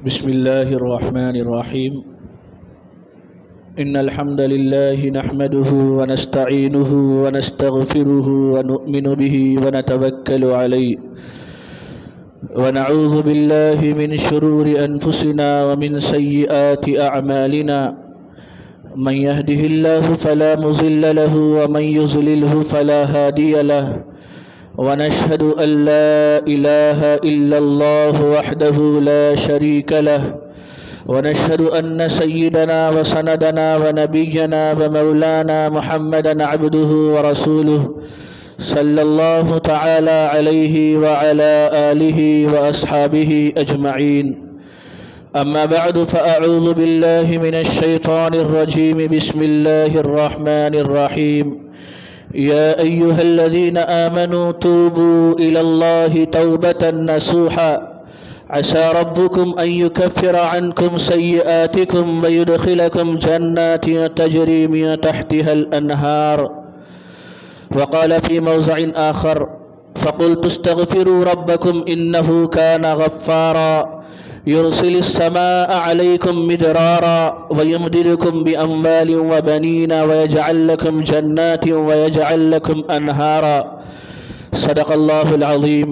بسم الله الرحمن الرحيم إن الحمد لله نحمده ونستعينه ونستغفره ونؤمن به ونتوكل عليه ونعوذ بالله من شرور أنفسنا ومن سيئات أعمالنا من يهده الله فلا مضل له ومن يضلله فلا هادي له ونشهد أن لا إله إلا الله وحده لا شريك له ونشهد أن سيدنا وسندنا ونبينا ومولانا محمدا عبده ورسوله صلى الله تعالى عليه وعلى آله وأصحابه أجمعين. أما بعد فأعوذ بالله من الشيطان الرجيم. بسم الله الرحمن الرحيم. يا أيها الذين آمنوا توبوا إلى الله توبة نصوحا عسى ربكم أن يكفر عنكم سيئاتكم ويدخلكم جنات تجري من تحتها الأنهار. وقال في موضع آخر فقلت استغفروا ربكم إنه كان غفارا يرسل السماء عليكم مدرارا ويمددكم بأموال وبنين ويجعل لكم جنات ويجعل لكم أنهارا. صدق الله العظيم.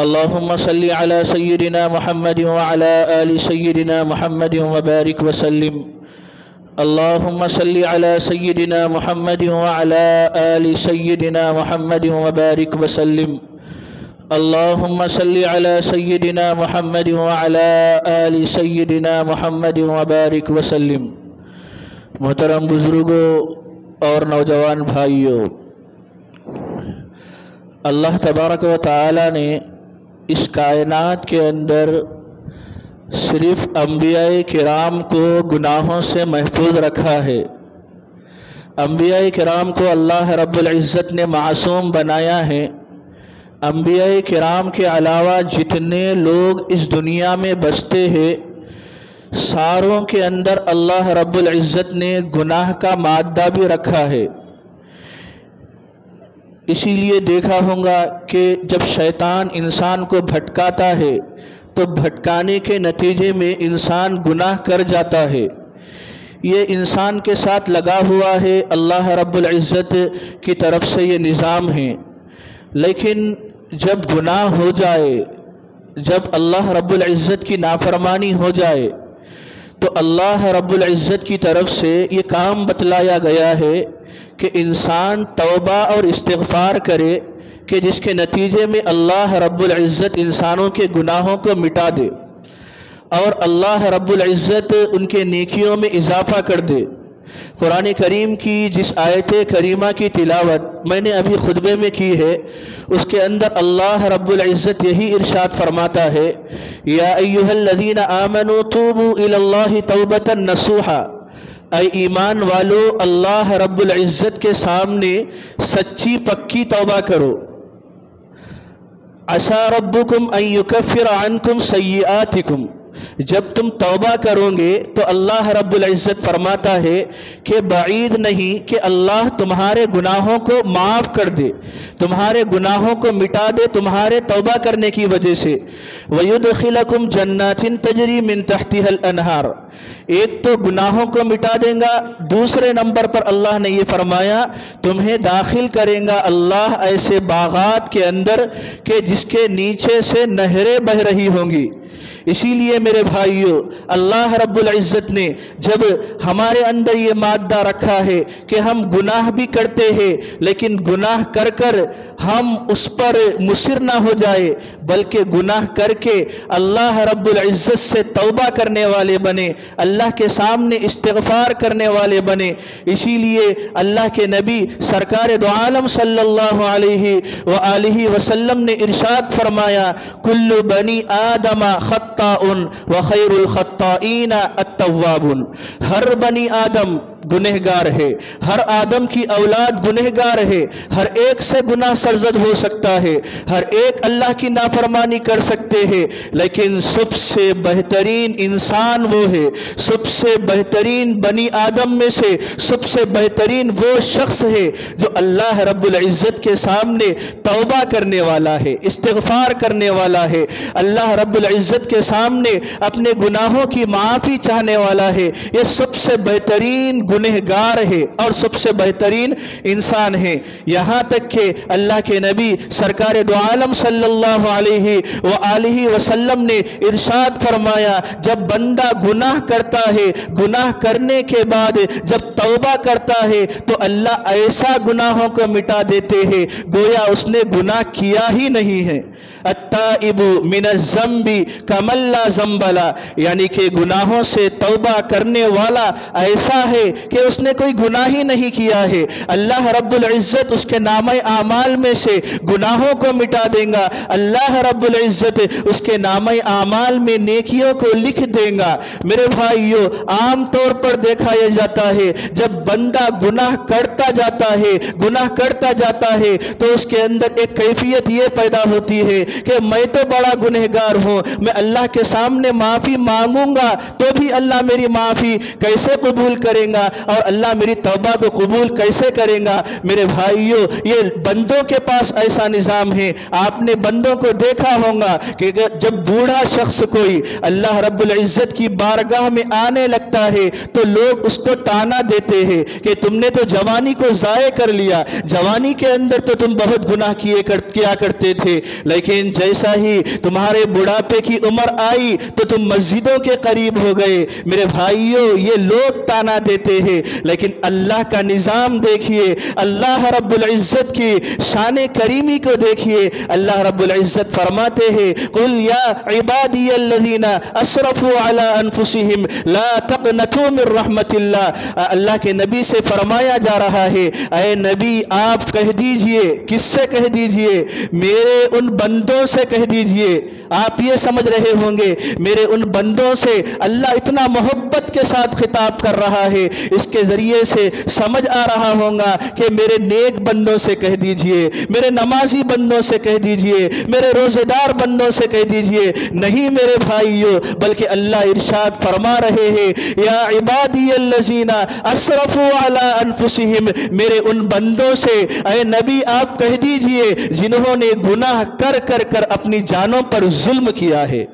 اللهم صل على سيدنا محمد وعلى آل سيدنا محمد وبارك وسلم. اللهم صل على سيدنا محمد وعلى آل سيدنا محمد وبارك وسلم. اللهم صل على سيدنا محمد وعلى آل سيدنا محمد وبارك وسلم. محترم بزرگوں اور نوجوان بھائیوں، اللہ تبارک و تعالی نے اس کائنات کے اندر صرف انبیاء کرام کو گناہوں سے محفوظ رکھا ہے. انبیاء کرام کو اللہ رب العزت نے معصوم بنایا ہے. انبیاء کرام کے علاوہ جتنے لوگ اس دنیا میں بستے ہیں ساروں کے اندر اللہ رب العزت نے گناہ کا مادہ بھی رکھا ہے. اسی لیے دیکھا ہوگا کہ جب شیطان انسان کو بھٹکاتا ہے تو بھٹکانے کے نتیجے میں انسان گناہ کر جاتا ہے. یہ انسان کے ساتھ لگا ہوا ہے، اللہ رب العزت کی طرف سے یہ نظام ہے. لیکن جب گناہ ہو جائے، جب اللہ رب العزت کی نافرمانی ہو جائے تو اللہ رب العزت کی طرف سے یہ کام بتلایا گیا ہے کہ انسان توبہ اور استغفار کرے کہ جس کے نتیجے میں اللہ رب العزت انسانوں کے گناہوں کو مٹا دے اور اللہ رب العزت ان کے نیکیوں میں اضافہ کر دے. قرآن کریم کی جس آیت کریمہ کی تلاوت میں نے ابھی خطبے میں کی ہے اس کے اندر اللہ رب العزت یہی ارشاد فرماتا ہے، یا ایھا الذین آمنوا توبوا الی اللہ توبۃ نصوحا. اے ایمان والو، اللہ رب العزت کے سامنے سچی پکی توبہ کرو. عسى ربکم ان یکفر عنکم سیئاتکم. جب تم توبہ کرو گے تو اللہ رب العزت فرماتا ہے کہ بعید نہیں کہ اللہ تمہارے گناہوں کو معاف کر دے، تمہارے گناہوں کو مٹا دے تمہارے توبہ کرنے کی وجہ سے. وَيُدْخِلَكُمْ جَنَّاتٍ تَجْرِي مِن تَحْتِهَا الْأَنْهَارُ. ایک تو گناہوں کو مٹا دیں گا، دوسرے نمبر پر اللہ نے یہ فرمایا تمہیں داخل کریں گا اللہ ایسے باغات کے اندر کہ جس کے نیچے سے نہریں بہہ رہی ہوں گی. اسی لیے میرے بھائیوں، اللہ رب العزت نے جب ہمارے اندر یہ مادہ رکھا ہے کہ ہم گناہ بھی کرتے ہیں لیکن گناہ کر کر ہم اس پر مصر نہ ہو جائے بلکہ گناہ کر کے اللہ رب العزت سے توبہ کرنے والے بنے، اللہ کے سامنے استغفار کرنے والے بنے. اسی لیے اللہ کے نبی سرکار دو عالم صلی اللہ علیہ وآلہ وسلم نے ارشاد فرمایا، کل بنی آدم خطاء وخیر الخطائین التوابون. ہر بنی آدم गुनहगार है, हर आदम की औलाद गुनहगार है, हर एक से गुनाह सरजद हो सकता है, हर एक अल्लाह की नाफरमानी कर सकते हैं, लेकिन सबसे बेहतरीन इंसान वो है, सबसे बेहतरीन बनी आदम में से सबसे बेहतरीन वो शख्स है जो अल्लाह रब्बुल इज़्ज़त के सामने तौबा करने वाला है, इस्तिग़फ़ार करने वाला है, अल्लाह रब्बुल इज़्ज़त के सामने अपने गुनाहों की माफ़ी चाहने वाला है। ये सबसे बेहतरीन गुनहगार है और सबसे बेहतरीन इंसान है। यहाँ तक कि अल्लाह के नबी सरकार दो आलम सल्लल्लाहु अलैहि वसल्लम ने इरशाद फरमाया, जब बंदा गुनाह करता है, गुनाह करने के बाद जब तौबा करता है तो अल्लाह ऐसा गुनाहों को मिटा देते हैं गोया उसने गुनाह किया ही नहीं है। अत्ताइबु मिनज़्ज़म्बि कमल्ला ज़म्बला, यानी कि गुनाहों से तौबा करने वाला ऐसा है कि उसने कोई गुनाह ही नहीं किया है, अल्लाह रब्बुल इज़्ज़त उसके नामे आमाल में से गुनाहों को मिटा देगा, अल्लाह रब्बुल इज़्ज़त उसके नामे आमाल में नेकियों को लिख देगा। मेरे भाइयों, आम तौर पर देखा यह जाता है जब बंदा गुनाह करता जाता है, गुनाह करता जाता है तो उसके अंदर एक कैफियत ये पैदा होती है कि मैं तो बड़ा गुनहगार हूँ, मैं अल्लाह के सामने माफ़ी मांगूंगा तो भी अल्लाह मेरी माफ़ी कैसे कबूल करेगा और अल्लाह मेरी तौबा को कबूल कैसे करेगा। मेरे भाइयों, ये बंदों के पास ऐसा निज़ाम है। आपने बंदों को देखा होगा कि जब बूढ़ा शख्स कोई अल्लाह रब्बुल इज़्ज़त की बारगाह में आने लगता है तो लोग उसको ताना देते हैं कि तुमने तो जवानी को ज़ाय कर लिया, जवानी के अंदर तो तुम बहुत गुनाह किया करते थे, लेकिन जैसा ही तुम्हारे बुढ़ापे की उम्र आई तो तुम मस्जिदों के करीब हो गए। मेरे भाइयों, ये लोग ताना देते हैं, लेकिन अल्लाह का निज़ाम देखिए, अल्लाह रब्बुल इज़्ज़त की शान करीमी को देखिए। अल्लाह रब्बुल इज़्ज़त फरमाते हैं, कुल या इबादियल्लज़ीना असरफू अला अनफुसिहिम ला तक़नतू मिर रहमतिल्लाह। अल्लाह के नबी से फरमाया जा रहा है, ऐ नबी आप कह दीजिए, किससे कह दीजिए? मेरे उन बंदों से कह दीजिए। आप ये समझ रहे होंगे मेरे उन बंदों से अल्लाह इतना मोहब्बत के साथ खिताब कर रहा है, इसके ज़रिए से समझ आ रहा होगा कि मेरे नेक बंदों से कह दीजिए, मेरे नमाजी बंदों से कह दीजिए, मेरे रोज़ेदार बंदों से कह दीजिए। नहीं मेरे भाइयों, बल्कि अल्लाह इरशाद फरमा रहे हैं, या इबादियल्लज़ीना असरफू अला अनफुसिहिम, मेरे उन बंदों से ऐ नबी आप कह दीजिए जिन्होंने गुनाह कर कर कर अपनी जानों पर जुल्म किया है,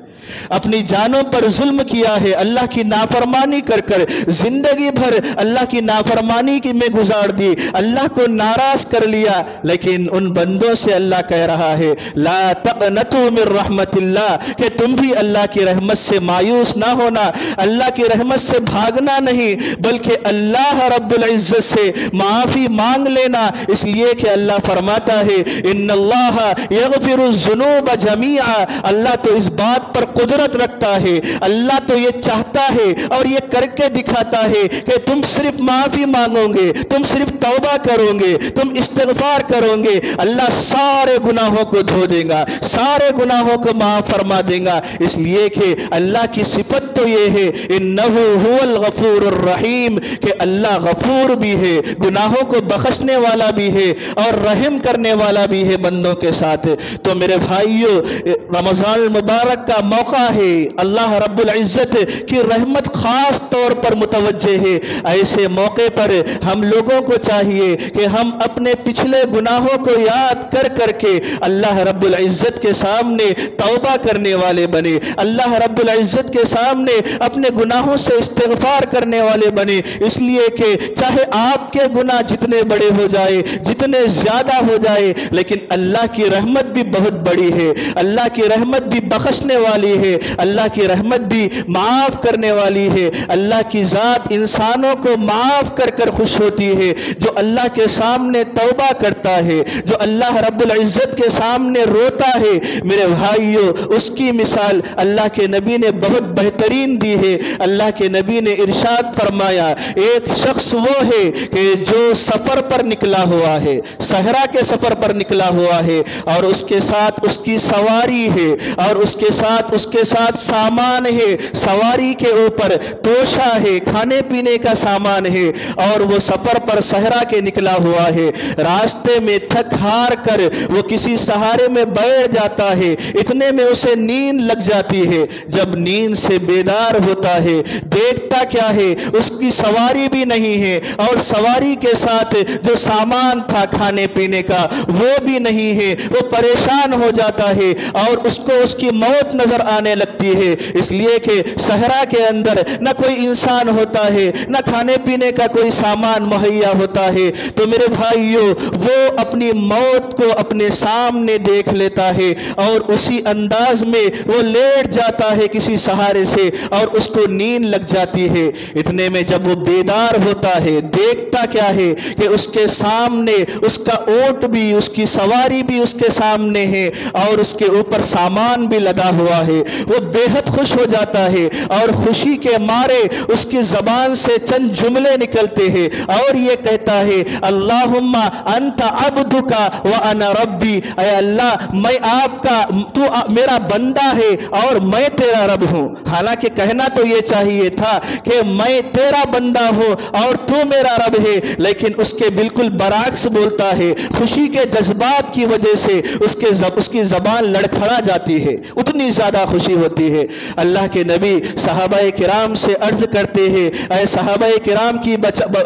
अपनी जानों पर जुल्म किया है, अल्लाह की नाफरमानी कर कर जिंदगी भर अल्लाह की नाफरमानी की में गुजार दी, अल्लाह को नाराज कर लिया। लेकिन उन बंदों से अल्लाह कह रहा है, ला तक़नतू मिर रहमतिल्लाह, कि तुम भी अल्लाह की रहमत से मायूस ना होना, अल्लाह की रहमत से भागना नहीं, बल्कि अल्लाह रब्बुल इज़्ज़त से माफ़ी मांग लेना। इसलिए कि अल्लाह फरमाता है, इन्नल्लाह यग़फिरुज़्ज़ुनूब जमीआ, अल्लाह तो इस बात पर कुदरत रखता है, अल्लाह तो ये चाहता है और ये करके दिखाता है कि तुम सिर्फ माफ़ी मांगोगे, तुम सिर्फ तौबा करोगे, तुम इस्तिग़फ़ार करोगे, अल्लाह सारे गुनाहों को धो देगा, सारे गुनाहों को माफ़ फरमा देगा। इसलिए कि अल्लाह की सिफत तो ये है, इन्नहु हुवल गफूरुर रहीम, कि अल्लाह गफूर भी है, गुनाहों को बख्शने वाला भी है और रहम करने वाला भी है बंदों के साथ। तो मेरे भाइयों, रमज़ान मुबारक का मौका है, अल्लाह रब्बुल इज़्ज़त की रहमत खास तौर पर मुतवज्जे है। ऐसे मौके पर हम लोगों को चाहिए कि हम अपने पिछले गुनाहों को याद कर करके अल्लाह रब्बुल इज़्ज़त के सामने तौबा करने वाले बने, अल्लाह रब्बुल इज़्ज़त के सामने अपने गुनाहों से इस्तिग़फ़ार करने वाले बने। इसलिए कि चाहे आपके गुनाह जितने बड़े हो जाए, जितने ज़्यादा हो जाए, लेकिन अल्लाह की रहमत भी बहुत बड़ी है, अल्लाह की रहमत भी बख्शने वाली है, अल्लाह की रहमत भी माफ़ करने वाली है। अल्लाह की ज़ात इंसानों को माफ़ कर कर खुश होती है। जो अल्लाह के सामने तौबा करता है, जो अल्लाह रब्बुल इज़्ज़त के सामने रोता है, मेरे भाइयों, उसकी मिसाल अल्लाह के नबी ने बहुत बेहतरीन दी है। अल्लाह के नबी ने इरशाद फरमाया, एक शख्स वो है कि जो सफ़र पर निकला हुआ है, सहरा के सफ़र पर निकला हुआ है और उसके साथ उसकी सवारी है और उसके साथ सामान है, सवारी के ऊपर توشہ ہے، کھانے پینے کا سامان ہے، اور وہ سفر پر صحرا کے نکلا ہوا ہے، راستے میں تھک ہار کر وہ کسی سہارے میں بیٹھ جاتا ہے، اتنے میں اسے نیند لگ جاتی ہے۔ جب نیند سے بیدار ہوتا ہے دیکھتا کیا ہے، اس کی سواری بھی نہیں ہے، اور سواری کے ساتھ جو سامان تھا کھانے پینے کا وہ بھی نہیں ہے۔ وہ پریشان ہو جاتا ہے اور اس کو اس کی موت نظر آنے لگتی ہے، اس لیے کہ صحرا کے اندر نہ کوئی انسان ہوتا ہے، نہ کھانے پینے کا کوئی سامان مہیا ہوتا ہے۔ تو میرے بھائیوں، وہ اپنی موت کو اپنے سامنے دیکھ لیتا ہے اور اسی انداز میں وہ لیٹ جاتا ہے کسی سہارے سے، اور اس کو نیند لگ جاتی ہے۔ اتنے میں جب وہ بیدار ہوتا ہے دیکھتا کیا ہے کہ اس کے سامنے اس کا اونٹ بھی، اس کی سواری بھی اس کے سامنے ہے، اور اس کے اوپر سامان بھی لدا ہوا ہے۔ وہ بے حد خوش ہو جاتا ہے اور خوشی کے مارے اس کی زبان سے چند جملے نکلتے ہیں اور یہ کہتا ہے، اللہم انت عبدک وانا ربی، اے اللہ میں آپ کا، تو میرا بندہ ہے اور میں تیرا رب ہوں۔ حالانکہ کہنا تو یہ چاہیے تھا کہ میں تیرا بندہ ہوں اور تو میرا رب ہے، لیکن اس کے بالکل برعکس بولتا ہے۔ خوشی کے جذبات کی وجہ سے اس کی زبان لڑکھڑا جاتی ہے، اتنی زیادہ خوشی ہوتی ہے۔ اللہ کے نبی صحابہ کرام سے عرض کرتے ہیں، اے صحابہ کرام کی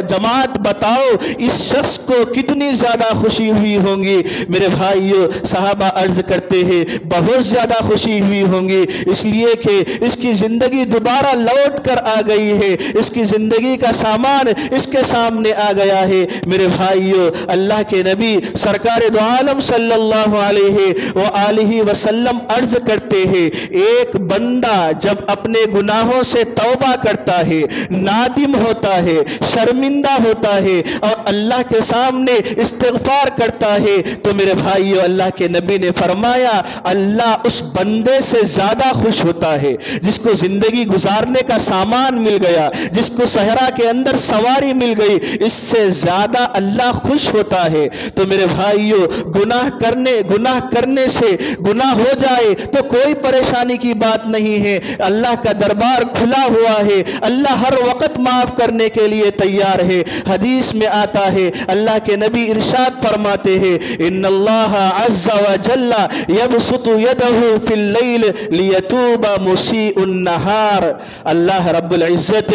جماعت بتاؤ اس شخص کو کتنی زیادہ خوشی ہوئی ہوں گی۔ میرے بھائیوں، صحابہ عرض کرتے ہیں بہت زیادہ خوشی ہوئی ہوں گی، اس لیے کہ اس کی زندگی دوبارہ لوٹ کر آ گئی ہے، اس کی زندگی کا سامان اس کے سامنے آ گیا ہے۔ میرے بھائیوں، اللہ کے نبی سرکار دو عالم صلی اللہ علیہ وآلہ وسلم عرض کرتے ہیں، ایک بندہ جب اپنے گناہوں سے توبہ کرتا ہے، نادم ہوتا ہے، شرمندہ ہوتا ہے اور اللہ کے سامنے استغفار کرتا ہے، تو میرے بھائیو اللہ کے نبی نے فرمایا اللہ اس بندے سے زیادہ خوش ہوتا ہے جس کو زندگی گزارنے کا سامان مل گیا، جس کو صحرا کے اندر سواری مل گئی، اس سے زیادہ اللہ خوش ہوتا ہے۔ تو میرے بھائیو، گناہ کرنے سے گناہ ہو جائے تو کوئی پریشانی کی بات نہیں ہے، اللہ کا دربار کھلا ہوا ہے، اللہ ہر وقت معاف کرنے کے لیے تیار ہے۔ حدیث میں آتا ہے، اللہ کے نبی ارشاد فرماتے ہیں، ان اللہ عز وجل یبسط یدہ فی اللیل لیتوب مسیء النہار، اللہ رب العزت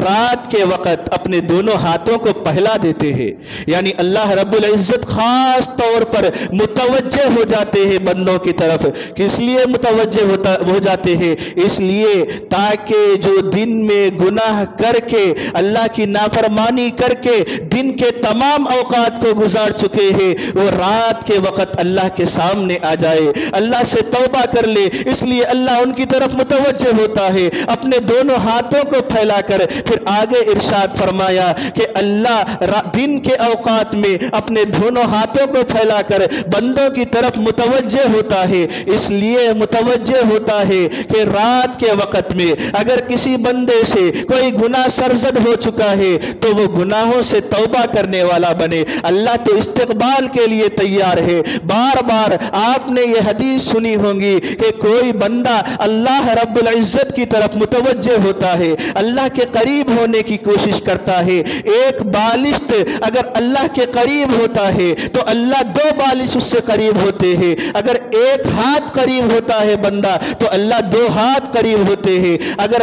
رات کے وقت اپنے دونوں ہاتھوں کو پھیلا دیتے ہیں، یعنی اللہ رب العزت خاص طور پر متوجہ ہو جاتے ہیں بندوں کی طرف۔ کس لیے متوجہ ہو جاتے ہیں؟ اس لیے تاکہ جو دن میں گناہ کر کے اللہ کی نافرمانی کر کے دن کے تمام اوقات کو گزار چکے ہیں، وہ رات کے وقت اللہ کے سامنے آ جائے، اللہ سے توبہ کر لے۔ اس لیے اللہ ان کی طرف متوجہ ہوتا ہے اپنے دونوں ہاتھوں کو پھیلا کر۔ پھر آگے ارشاد فرمایا کہ اللہ دن کے اوقات میں اپنے دونوں ہاتھوں کو پھیلا کر بندوں کی طرف متوجہ ہوتا ہے، اس لیے متوجہ ہوتا ہے کہ رات کے وقت میں اگر کسی بندے سے کوئی گناہ سرزد ہو چکا ہے تو وہ گناہوں سے توبہ کرنے والا بنے۔ اللہ تو استقبال کے لیے تیار ہے۔ بار بار آپ نے یہ حدیث سنی ہوگی کہ کوئی بندہ اللہ رب العزت کی طرف متوجہ ہوتا ہے، اللہ کے قریب ہونے کی کوشش کرتا ہے۔ ایک بالشت اگر اللہ کے قریب ہوتا ہے تو اللہ دو بالش اس سے قریب ہوتے ہیں، اگر ایک ہاتھ قریب ہوتا ہے بندہ تو اللہ دو ہاتھ قریب ہوتے ہیں، اگر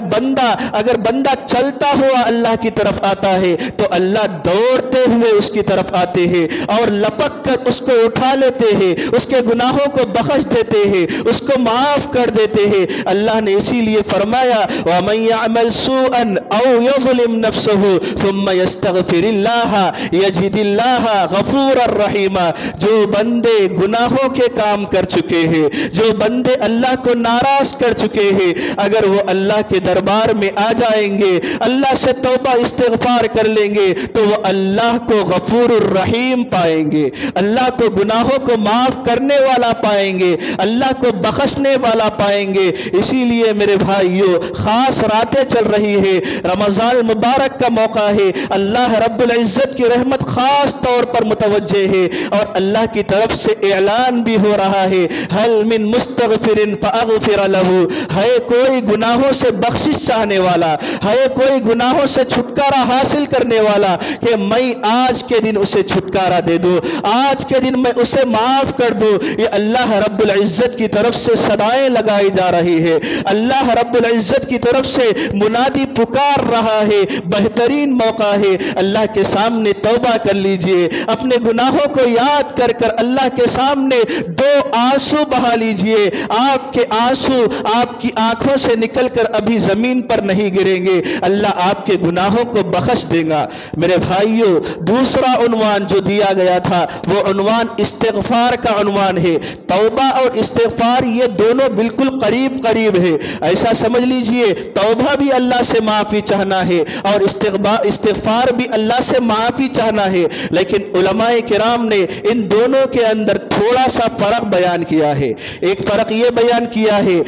بندہ چلتا ہوا اللہ کی طرف آتا ہے تو اللہ دوڑتے ہوئے اس کی طرف آتے ہیں اور لپک کر اس کو اٹھا لیتے ہیں، اس کے گناہوں کو بخش دیتے ہیں، اس کو معاف کر دیتے ہیں۔ اللہ نے اسی لیے فرمایا وَمَن يَعْمَلْ سُوءًا أَوْ يَظْلِمْ نَفْسَهُ ثُمَّ يَسْتَغْفِرِ اللَّهَ يَجِدِ اللَّهَ غَفُورًا رَحِيمًا، جو بندے گناہوں کے کام کر چکے ہیں، جو بندے اللہ کو ناراض کر چکے ہیں، اگر وہ اللہ کے دربار میں آ جائیں گے، اللہ سے توبہ استغفار کر لیں گے تو وہ اللہ کو غفور الرحیم پائیں گے، اللہ کو گناہوں کو معاف کرنے والا پائیں گے، اللہ کو بخشنے والا پائیں گے۔ اسی لیے میرے بھائیوں، خاص راتیں چل رہی ہے، رمضان المبارک کا موقع ہے، اللہ رب العزت کی رحمت خاص طور پر متوجہ ہے اور اللہ کی طرف سے اعلان بھی ہو رہا ہے، هل من مستغفر मुस्तगफिरिन फअगफिर लहू, है कोई गुनाहों से बख्शिश चाहने वाला, है कोई गुनाहों से छुटकारा हासिल करने वाला कि मैं आज के दिन उसे छुटकारा दे दूं, आज के दिन मैं उसे माफ कर दूं। ये अल्लाह रब्बुल इज्जत की तरफ से सदाएं लगाई जा रही है, अल्लाह रब्बुल इज्जत की तरफ से मुनादी पुकार रहा है। बेहतरीन मौका है, अल्लाह के सामने तौबा कर लीजिए, अपने गुनाहों को याद कर कर अल्लाह के सामने दो आंसू बहा लीजिए। आपके आंसू आपकी आंखों से निकलकर अभी जमीन पर नहीं गिरेंगे, अल्लाह आपके गुनाहों को बख्श देगा। मेरे भाइयों, दूसरा उन्वान जो दिया गया था वो उन्वान इस्तिग़फ़ार का उन्वान है। तौबा और इस्तिग़फ़ार ये दोनों बिल्कुल करीब करीब है। ऐसा समझ लीजिए, तौबा भी अल्लाह से माफ़ी चाहना है और इस्तिग़फ़ार भी अल्लाह से माफ़ी चाहना है, लेकिन उलमाए किराम ने इन दोनों के अंदर थोड़ा सा फ़र्क बयान किया है। एक फ़र्क ये बयान किया है,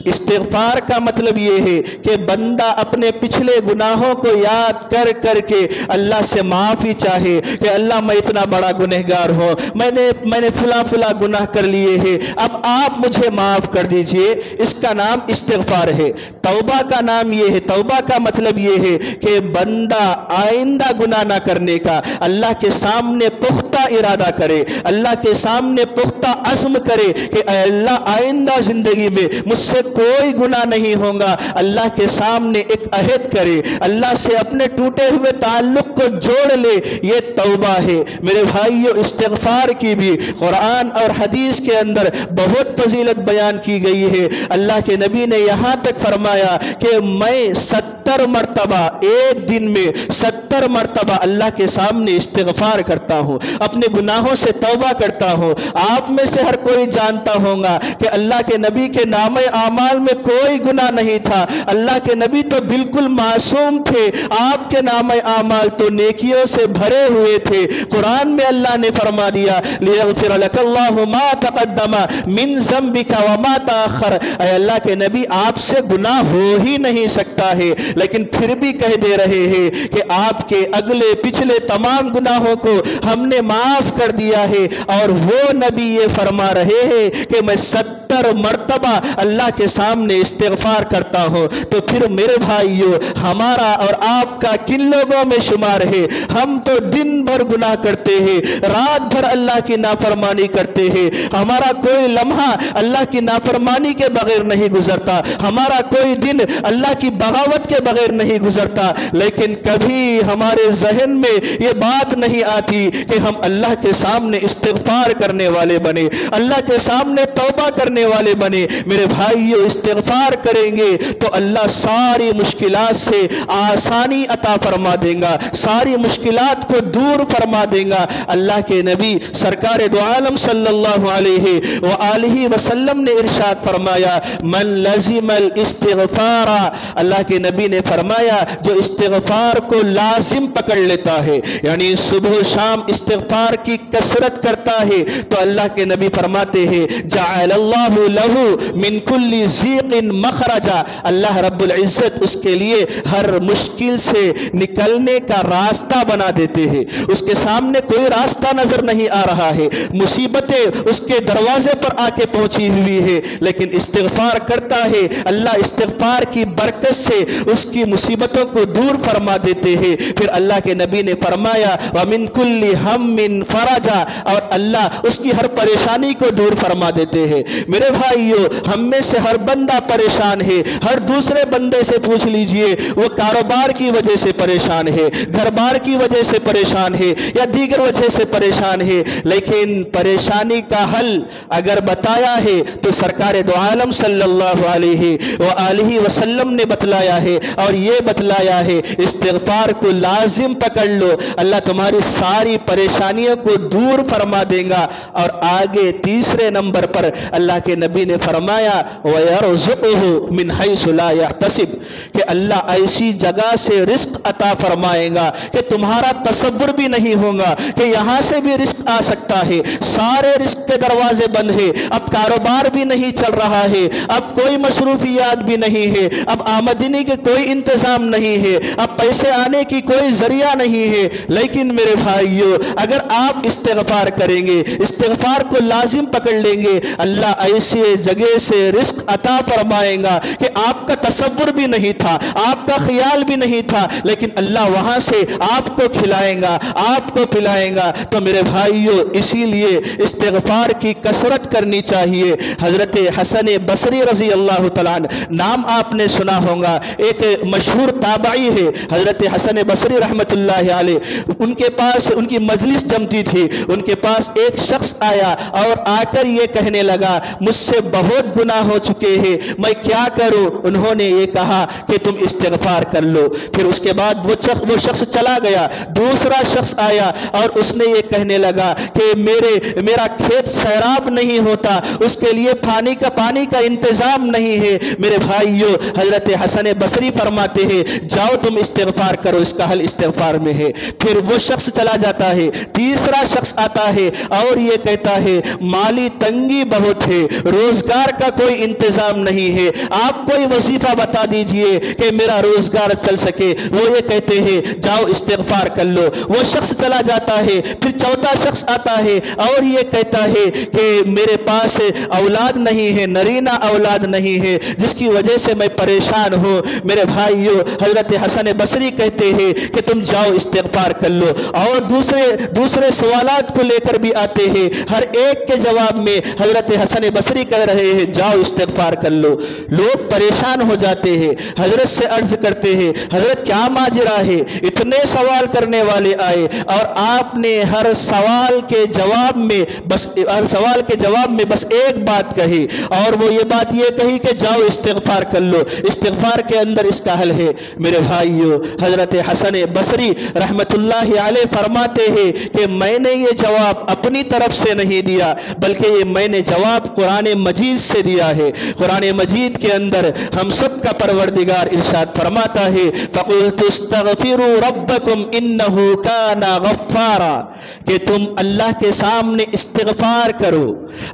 इस्तिग़फ़ार का मतलब ये है कि बंदा अपने पिछले गुनाहों को याद कर कर के अल्लाह से माफ़ी चाहे कि अल्लाह मैं इतना बड़ा गुनहगार हूँ, मैंने फुला गुनाह कर लिए हैं, अब आप मुझे माफ़ कर दीजिए। इसका नाम इस्तिग़फ़ार है। तौबा का नाम ये है, तौबा का मतलब ये है कि बंदा आइंदा गुनाह ना करने का अल्लाह के सामने पुख्ता इरादा करे, अल्लाह के सामने पुख्ता अज़्म करे कि अल्लाह आइंदा ज़िंदगी में मुझसे कोई गुनाह नहीं होगा। अल्लाह के सामने एक अहद करे, अल्लाह से अपने टूटे हुए ताल्लुक को जोड़ ले, ये तौबा है। मेरे भाइयों, इस्तिग़फ़ार की भी कुरान और हदीस के अंदर बहुत फजीलत बयान की गई है। अल्लाह के नबी ने यहाँ तक फरमाया कि मैं 70 मरतबा, एक दिन में 70 मरतबा अल्लाह के सामने इस्तिग़फ़ार करता हूँ, अपने गुनाहों से तौबा करता हूँ। आप में से हर कोई जानता होगा कि अल्लाह के नबी के नामे आमाल में कोई गुनाह नहीं था। अल्लाह के नबी तो बिल्कुल मासूम थे, आपके नामे आमाल तो नेकियों से भरे हुए थे। कुरान में अल्लाह ने फरमा दिया, लियग़फ़िर लकल्लाहु मा तक़द्दमा मिन ज़ंबिका व मा तअख़्ख़र। ऐ अल्लाह के नबी, आपसे गुनाह हो ही नहीं सकता है, लेकिन फिर भी कह दे रहे हैं कि आपके अगले पिछले तमाम गुनाहों को हमने माफ कर दिया है। और वो नबी ये फरमा रहे हैं कि मैं 70 मरतबा अल्लाह के सामने इस्तिग़फ़ार करता हूँ। तो फिर मेरे भाइयों, हमारा और आपका किन लोगों में शुमार है? हम तो दिन भर गुनाह करते हैं, रात भर अल्लाह की नाफरमानी करते हैं, हमारा कोई लम्हा अल्लाह की नाफरमानी के बगैर नहीं गुजरता, हमारा कोई दिन अल्लाह की बगावत के बगैर नहीं गुजरता। लेकिन कभी हमारे जहन में ये बात नहीं आती कि हम अल्लाह के सामने इस्तिग़फ़ार करने वाले बने, अल्लाह के सामने तौबा करने वाले बने। मेरे भाइयों, इस्तिग़फ़ार करेंगे तो अल्लाह सारी मुश्किलात से आसानी अता फरमा देगा, सारी मुश्किलात को दूर फरमा देगा। अल्लाह के नबी सरकार दो आलम सल्लल्लाहु अलैहि व आलिहि वसल्लम ने इरशाद फरमाया, मन लज़िमल इस्तिग़फ़ारा, अल्लाह के नबी ने फरमाया जो इस्तिग़फ़ार को लाजिम पकड़ लेता है, यानी सुबह शाम इस्तिग़फ़ार की कसरत करता है, तो अल्लाह के नबी फरमाते हैं जअलल्लाहु लहू मिन कुल्ली ज़ीक़िन मख़रजा, अल्लाह रब्बुल इज़्ज़त उसके लिए हर मुश्किल से निकलने का रास्ता बना देते हैं। उसके सामने कोई रास्ता नजर नहीं आ रहा है, मुसीबतें उसके दरवाजे पर आके पहुंची हुई है, लेकिन इस्तिग़फ़ार करता है, अल्लाह इस्तिग़फ़ार की बरकत से उसकी मुसीबतों को दूर फरमा देते हैं। फिर अल्लाह के नबी ने फरमाया व मिन कुल्ली हम्मिन फरजा, और अल्लाह उसकी हर परेशानी को दूर फरमा देते हैं। मेरे भाइयों, हम में से हर बंदा परेशान है, हर दूसरे बंदे से पूछ लीजिए, वो कारोबार की वजह से परेशान है, घर बार की वजह से परेशान है, या दीगर वजह से परेशान है, लेकिन परेशानी का हल अगर बताया है तो सरकार दो आलम सल्लल्लाहु अलैहि व आलिहि वसल्लम ने बतलाया है, और ये बतलाया है इस्तिग़फ़ार को लाजिम पकड़ लो, अल्लाह तुम्हारी सारी परेशानियों को दूर फरमा देगा। और आगे तीसरे नंबर पर अल्लाह के नबी ने फरमाया वयरज़ुक़हु मिन हैसु ला यहतसिब, कि अल्लाह ऐसी जगह से रिस्क अता फरमाएगा कि तुम्हारा तसव्वुर भी नहीं होगा कि यहाँ से भी रिस्क आ सकता है। सारे रिस्क के दरवाजे बंद है, अब कारोबार भी नहीं चल रहा है, अब कोई मसरूफियात भी नहीं है, अब आमदनी के कोई इंतजाम नहीं है, अब पैसे आने की कोई जरिया नहीं है। लेकिन मेरे भाइयों, अगर आप इस्तिग़फ़ार करेंगे, इस्तिग़फ़ार को लाजिम पकड़ लेंगे, अल्लाह ऐसे जगह से रिस्क अता फरमाएगा कि आपका तसव्वुर भी नहीं था, आपका ख्याल भी नहीं था, लेकिन अल्लाह वहां से आपको खिलाएगा, आपको पिलाएगा। तो मेरे भाइयों, इसीलिए इस्तिग़फ़ार की कसरत करनी चाहिए। हज़रत हसन बसरी रज़ी अल्लाह तआला अन्हु, नाम आपने सुना होगा, एक मशहूर ताबई है हज़रत हसन बसरी रहमतुल्लाहि अलैह। उनके पास उनकी मजलिस जमती थी, उनके पास एक शख्स आया और आकर ये कहने लगा, मुझसे बहुत गुनाह हो चुके हैं, मैं क्या करूं? उन्होंने ये कहा कि तुम इस्तिग़फ़ार कर लो। फिर उसके बाद वो शख्स चला गया। दूसरा शख्स आया और उसने ये कहने लगा कि मेरा खेत सैराब नहीं होता, उसके लिए पानी का इंतजाम नहीं है। मेरे भाइयों, हजरत हसन बसरी फरमाते हैं, जाओ तुम इस्तिग़फ़ार करो, इसका हल इस्तिग़फ़ार में है। फिर वो शख्स चला जाता है। तीसरा शख्स आता है और ये कहता है, माली तंगी बहुत है, रोजगार का कोई इंतजाम नहीं है, आप कोई वजीफा बता दीजिए कि मेरा रोजगार चल सके। वो ये कहते हैं, जाओ इस्तिग़फ़ार कर लो। वो शख्स चला जाता है। फिर चौथा शख्स आता है और ये कहता है कि मेरे पास औलाद नहीं है, नरीना औलाद नहीं है, जिसकी वजह से मैं परेशान हूँ। मेरे भाइयों, हजरत हसन बसरी कहते हैं कि तुम जाओ इस्तिग़फ़ार कर लो। और दूसरे सवालात को लेकर भी आते हैं। हर एक के जवाब में हजरत हसन बसरी कह रहे हैं, जाओ इस्तिग़फ़ार कर लो। लोग परेशान हो जाते हैं, हजरत से अर्ज करते हैं, हजरत क्या माजरा है, इतने सवाल करने वाले आए और आपने हर सवाल के जवाब में बस एक बात कही, और वो ये बात ये कही कि जाओ इस्तिग़फ़ार कर लो। इस्तिग़फ़ार के अंदर इसका हल है। मेरे भाइयों, हजरत हसन बसरी रहमतुल्लाहि अलैह फरमाते हैं कि मैंने ये जवाब अपनी तरफ से नहीं दिया, बल्कि ये मैंने जवाब कुरान मजीद से दिया है। कुरान मजीद के अंदर हम सब का परवरदिगार इरशाद फरमाता है, फ़क़ुल्तु इस्तग़फ़िरू रब्बकुम इन्नहु काना गफ़्फ़ारा, कि तुम अल्लाह के सामने इस्तिग़फ़ार करो,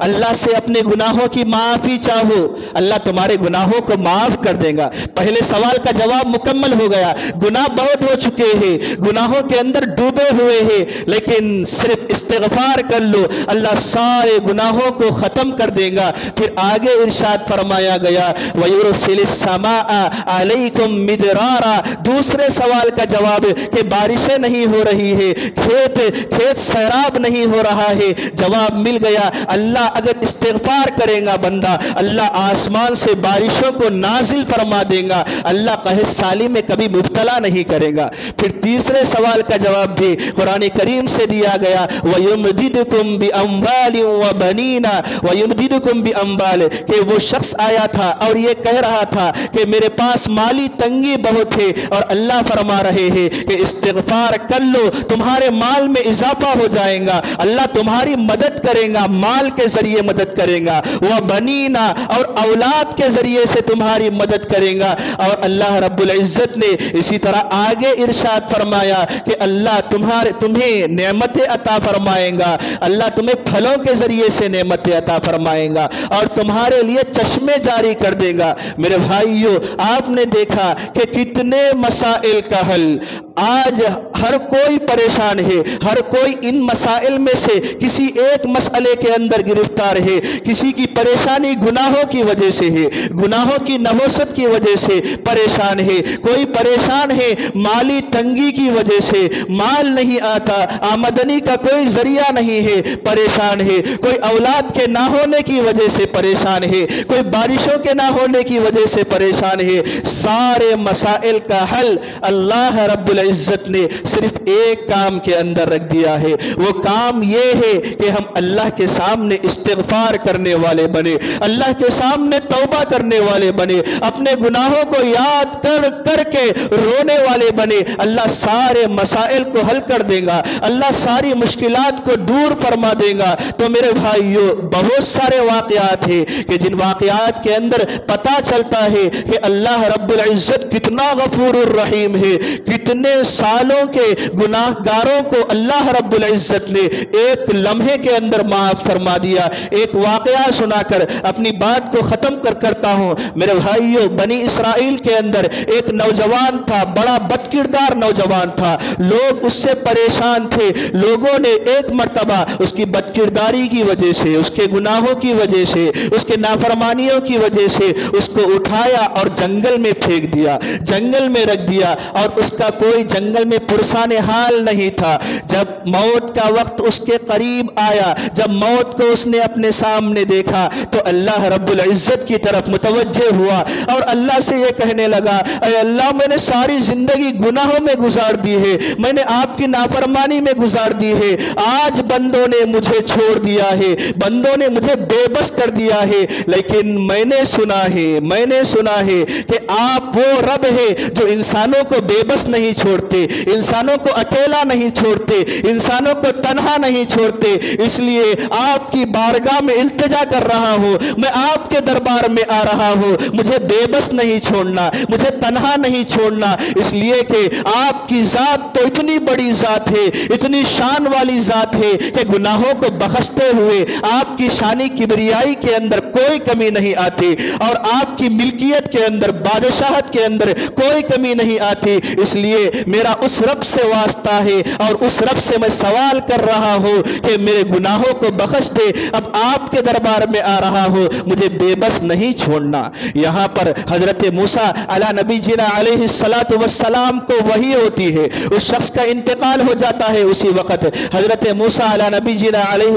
अल्लाह से अपने गुनाहों की माफ़ी चाहो, अल्लाह तुम्हारे गुनाहों को माफ़ कर देगा। पहले सवाल का जवाब मुकम्मल हो गया। गुनाह बहुत हो चुके हैं, गुनाहों के अंदर डूबे हुए हैं, लेकिन सिर्फ इस्तिग़फ़ार कर लो, अल्लाह सारे गुनाहों को ख़त्म कर देगा। फिर आगे इरशाद फरमाया गया, वयुरसिलिस समाअ अलैकुम मिदरारा। दूसरे सवाल का जवाब कि बारिशें नहीं हो रही है, खेत सैराब नहीं हो रहा है, जवाब मिल गया। अल्लाह अगर इस्तिग़फ़ार करेगा बंदा, अल्लाह आसमान से बारिशों को नाजिल फरमा देगा, अल्लाह कहस साली में कभी मुब्तला नहीं करेगा। फिर तीसरे सवाल का जवाब भी कुरान करीम से दिया गया, वयुमदिदकुम बिअम्वालिन व बनीना वयुमदिदकुम बिअम्वाल, कि वो शख्स आया था और ये कह रहा था कि मेरे पास माली तंगी बहुत है, और अल्लाह फरमा रहे हैं कि इस्तिग़फ़ार कर लो, तुम्हारे माल में इजाफा हो जाएगा, अल्लाह तुम्हारी मदद करेगा, माल के जरिए मदद करेगा, वह बनीना और औलाद के जरिए से तुम्हारी मदद करेगा। और अल्लाह रब्बुल इज्जत ने इसी तरह आगे इरशाद फरमाया कि अल्लाह तुम्हें नेमतें अता फरमाएगा, अल्लाह तुम्हें फलों के जरिए से नेमतें अता फरमाएगा और तुम्हारे लिए चश्मे जारी कर देगा। मेरे भाइयों, आपने देखा कि कितने मसाइल का हल, आज हर कोई परेशान है, हर कोई इन मसाइल में से किसी एक मसले के अंदर गिरफ्तार है। किसी की परेशानी गुनाहों की वजह से है, गुनाहों की नहोसत की वजह से परेशान है, कोई परेशान है माली तंगी की वजह से, माल नहीं आता, आमदनी का कोई जरिया नहीं है, परेशान है, कोई औलाद के ना होने की वजह से परेशान है, कोई बारिशों के ना होने की वजह से परेशान है। सारे मसाइल का हल अल्लाह रब्बुल इज्जत ने सिर्फ एक काम के अंदर रख दिया है। वो काम ये है कि हम अल्लाह के सामने इस्तिग़फ़ार करने वाले बने, अल्लाह के सामने तौबा करने वाले बने, अपने गुनाहों को याद करके रोने वाले बने। अल्लाह सारे मसाइल को हल कर देगा, अल्लाह सारी मुश्किलात को दूर फरमा देगा। तो मेरे भाइयों, बहुत सारे वाक़यात हैं कि जिन वाक़यात के अंदर पता चलता है कि अल्लाह रब्बुल इज्जत कितना गफूरुर रहीम है, اتنے سالوں کے گناہ گاروں کو اللہ رب العزت نے ایک لمحے کے اندر معاف فرما دیا۔ ایک واقعہ سنا کر اپنی بات کو ختم کرتا ہوں۔ میرے بھائیوں، بنی اسرائیل کے اندر ایک نوجوان تھا، بڑا بد کردار نوجوان تھا، لوگ اس سے پریشان تھے۔ لوگوں نے ایک مرتبہ اس کی بد کرداری کی وجہ سے، اس کے گناہوں کی وجہ سے، اس کے نافرمانیوں کی وجہ سے اس کو اٹھایا اور جنگل میں پھینک دیا، جنگل میں رکھ دیا، اور اس کا کوئی جنگل میں پرسان حال نہیں تھا۔ جب موت کا وقت اس کے قریب آیا، جب موت کو اس نے اپنے سامنے دیکھا تو اللہ رب العزت کی طرف متوجہ ہوا اور اللہ سے یہ کہنے لگا، اے اللہ، میں نے ساری زندگی گناہوں میں گزار دی ہے، میں نے آپ کی نافرمانی میں گزار دی ہے، آج بندوں نے مجھے چھوڑ دیا ہے، بندوں نے مجھے بے بس کر دیا ہے، لیکن میں نے سنا ہے کہ آپ وہ رب ہے جو انسانوں کو بے بس نہیں چھوڑتے، انسانوں کو اکیلا نہیں چھوڑتے، انسانوں کو تنہا نہیں چھوڑتے، اس لیے آپ کی بارگاہ میں التجا کر رہا ہوں، میں آپ کے دربار میں آ رہا ہوں، مجھے بے بس نہیں چھوڑنا، مجھے تنہا نہیں چھوڑنا، اس لیے کہ آپ کی ذات تو اتنی بڑی ذات ہے، اتنی شان والی ذات ہے کہ گناہوں کو بخشتے ہوئے آپ کی شانی کبریائی کے اندر کوئی کمی نہیں آتی، اور آپ کی ملکیت کے اندر، بادشاہت کے اندر کوئی کمی نہیں آتی، اس لیے میرا اس رب سے واسطہ ہے اور اس رب سے میں سوال کر رہا ہوں کہ میرے گناہوں کو بخش دے، اب آپ کے دربار میں آ رہا ہوں، مجھے بے بس نہیں چھوڑنا۔ یہاں پر حضرت موسیٰ علی نبی جینا علیہ السلام کو وحی ہوتی ہے، اس شخص کا انتقال ہو جاتا ہے، اسی وقت حضرت موسیٰ علی نبی جینا علیہ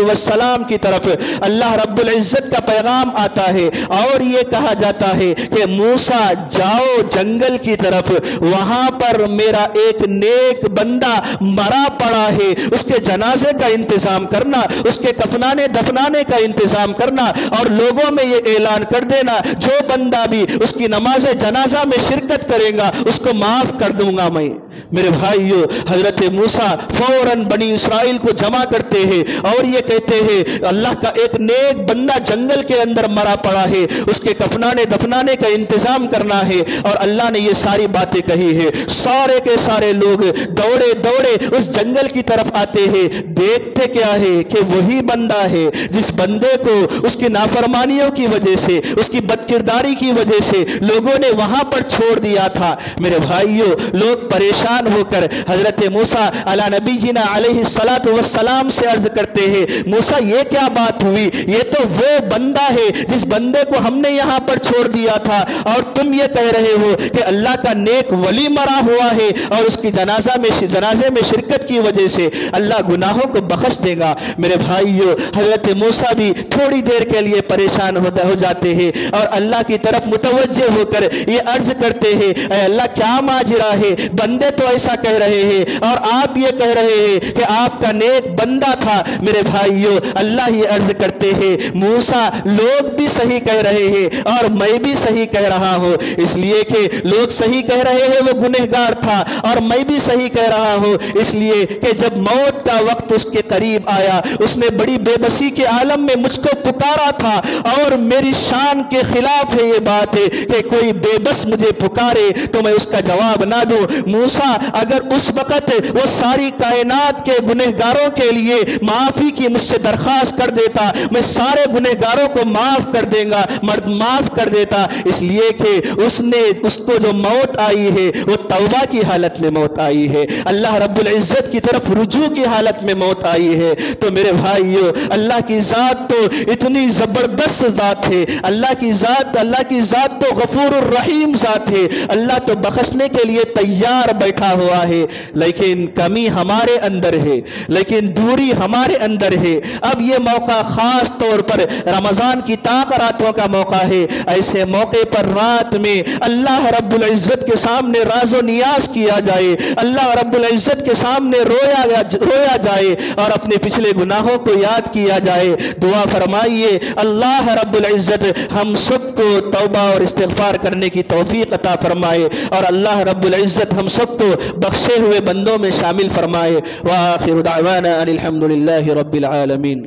السلام کی طرف اللہ رب العزت کا پیغام آتا ہے اور یہ کہا جاتا ہے کہ موسیٰ جاؤ جنگل کی طرف، وہاں پر میرا ایک نیک بندہ مرا پڑا ہے، اس کے جنازے کا انتظام کرنا، اس کے کفنانے دفنانے کا انتظام کرنا، اور لوگوں میں یہ اعلان کر دینا جو بندہ بھی اس کی نماز جنازہ میں شرکت کرے گا اس کو معاف کر دوں گا میں۔ میرے بھائیو، حضرت موسیٰ فوراً بنی اسرائیل کو جمع کرتے ہیں اور یہ کہتے ہیں اللہ کا ایک نیک بندہ جنگل کے اندر مرا پڑا ہے، اس کے کفنانے دفنانے کا انتظام کرنا ہے، اور اللہ نے یہ ساری باتیں کہی ہے۔ سارے کے سارے لوگ دوڑے دوڑے اس جنگل کی طرف آتے ہیں، دیکھتے کیا ہے کہ وہی بندہ ہے جس بندے کو اس کی نافرمانیوں کی وجہ سے، اس کی بدکرداری کی وجہ سے لوگوں نے وہاں پر چھوڑ دیا تھا۔ میرے بھائیو، لوگ پریشان ہو کر حضرت موسیٰ علی نبی جینا علیہ السلام سے عرض کرتے ہیں، موسیٰ یہ کیا بات ہوئی؟ یہ تو وہ بندہ ہے جس بندے کو ہم نے یہاں پر چھوڑ دیا تھا، اور تم یہ کہہ رہے ہو کہ اللہ کا نیک ولی مرا ہوا ہے اور اس کی جنازے میں شرکت کی وجہ سے اللہ گناہوں کو بخش دے گا۔ میرے بھائیو، حضرت موسیٰ بھی تھوڑی دیر کے لیے پریشان ہو جاتے ہیں اور اللہ کی طرف متوجہ ہو کر یہ عرض کرتے ہیں، اے اللہ کیا ماجرا ہے؟ بندے تو ایسا کہہ رہے ہیں اور آپ یہ کہہ رہے ہیں کہ آپ کا نیک بندہ تھا۔ میرے بھائیو، اللہ یہ عرض کرتے ہیں، موسیٰ لوگ بھی صحیح کہہ رہے ہیں اور میں بھی صحیح کہہ رہا ہوں، اس لیے کہ لوگ صحیح کہہ رہے ہیں وہ گنہگار تھا، اور میں بھی صحیح کہہ رہا ہوں اس لیے کہ جب موت کا وقت اس کے قریب آیا، اس نے بڑی بے بسی کے عالم میں مجھ کو پکارا تھا، اور میری شان کے خلاف ہے یہ بات ہے کہ کوئی بے بس مجھے پکارے تو میں اس کا جواب نہ دوں۔ موسیٰ اگر اس وقت وہ ساری کائنات کے گنہگاروں کے لیے معافی کی مجھ سے درخواست کر دیتا، میں سارے گنہگاروں کو معاف کر دیتا، اس لیے کہ اس کو جو موت آئی ہے وہ توبہ کی حالت میں موت آئی ہے، اللہ رب العزت کی طرف رجوع کی حالت میں موت آئی ہے۔ تو میرے بھائیو، اللہ کی ذات تو اتنی زبردست ذات ہے، اللہ کی ذات تو غفور الرحیم ذات ہے، اللہ تو بخشنے کے لیے تیار بیٹھا ہوا ہے، لیکن کمی ہمارے اندر ہے، لیکن دوری ہمارے اندر ہے۔ اب یہ موقع خاص طور پر رمضان کی طاق راتوں کا موقع ہے، ایسے موقع پر رات میں اللہ رب العزت کے سامنے راز و نیاز کیا جائے، اللہ رب العزت کے سامنے رویا جائے اور اپنے پچھلے گناہوں کو یاد کیا جائے۔ دعا فرمائیے اللہ رب العزت ہم سب کو توبہ اور استغفار کرنے کی توفیق عطا فرمائے، اور اللہ رب العزت ہم سب کو بخشے ہوئے بندوں میں شامل فرمائے۔ وآخر دعوانا ان الحمد للہ رب العالمین۔